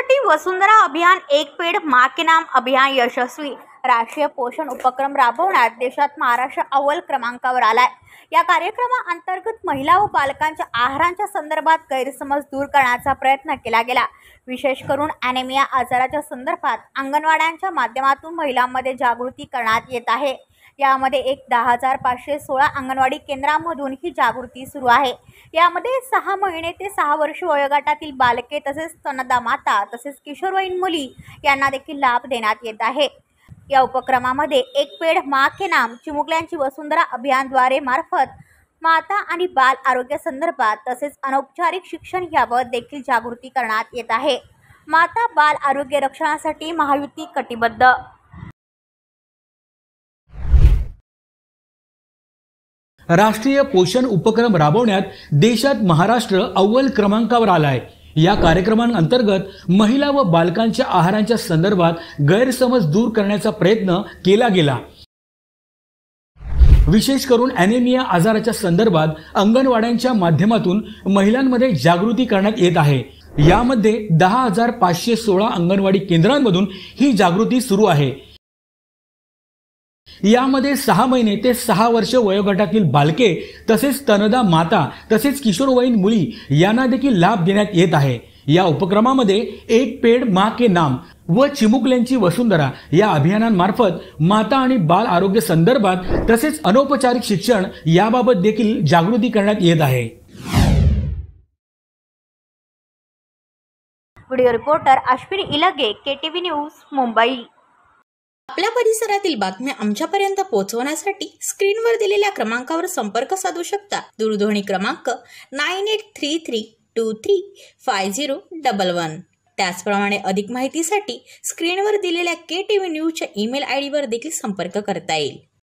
बालकांसाठी वसुंधरा अभियान एक पेड़ मां के नाम अभियान यशस्वी। राष्ट्रीय पोषण उपक्रम राबवण्यात देशात महाराष्ट्र अव्वल क्रमांकावर आलाय। या कार्यक्रमाअंतर्गत महिला व बालकांच्या आहाराच्या संदर्भात गैरसमज दूर करण्याचा प्रयत्न केला गेला। विशेष करून ॲनेमिया आजाराच्या संदर्भात अंगणवाड्यांच्या माध्यमातून महिलांमध्ये जागृती करण्यात येत आहे। यामध्ये 10,516 अंगणवाडी केंद्रांमधून ही जागृती सुरू आहे। यामध्ये 6 महिने ते 6 वर्ष वयोगटातील बालके तसेच स्तनदा माता तसेच किशोरवयीन मुली यांना देखील लाभ देण्यात येत आहे। या उपक्रमामध्ये एक पेड़ मां के नाम चिमुकल्यांची वसुंधरा अभियानद्वारे मार्फत माता आणि बाल आरोग्य संदर्भात तसेच अनौपचारिक शिक्षण याबाबत देखील जागृती करण्यात येत आहे। माता बाल आरोग्य रक्षणासाठी महायुती कटिबद्ध। राष्ट्रीय पोषण उपक्रम राबवण्यात देशात महाराष्ट्र अव्वल क्रमांकावर आलाय। या कार्यक्रमांतर्गत महिला व बालकांच्या आहाराच्या संदर्भात गैरसमज दूर करण्याचा प्रयत्न केला गेला। विशेष करून ॲनेमिया आजाराच्या संदर्भात अंगणवाड्यांच्या माध्यमातून महिलांमध्ये जागृती करण्यात येत आहे। यामध्ये 10,516 अंगणवाडी केंद्रांमधून ही जागृती सुरू आहे। यामध्ये 6 महिने ते 6 वर्ष वयोगटातील बालके तसेच स्तनदा माता तसेच किशोरवयीन मुली यांना देखील लाभ देण्यात येत आहे। या उपक्रमामध्ये एक पेड़ मां के नाम व चिमुकल्यांची वसुंधरा या अभियानांमार्फत माता आणि बाल आरोग्य संदर्भात तसेच अनौपचारिक शिक्षण याबाबत देखील जागृती करण्यात येत आहे। Video reporter Ashwini Ilge, KTV news, Mumbai. आपल्या परिसरातील बातम्या आमच्यापर्यंत पोहोचवण्यासाठी स्क्रीनवर दिलेल्या क्रमांकावर संपर्क साधू शकता। दूरध्वनी क्रमांक 9833235011। त्याचप्रमाणे अधिक माहितीसाठी स्क्रीनवर दिलेल्या KTV न्यूजच्या ईमेल ID वर देखील संपर्क करता येईल।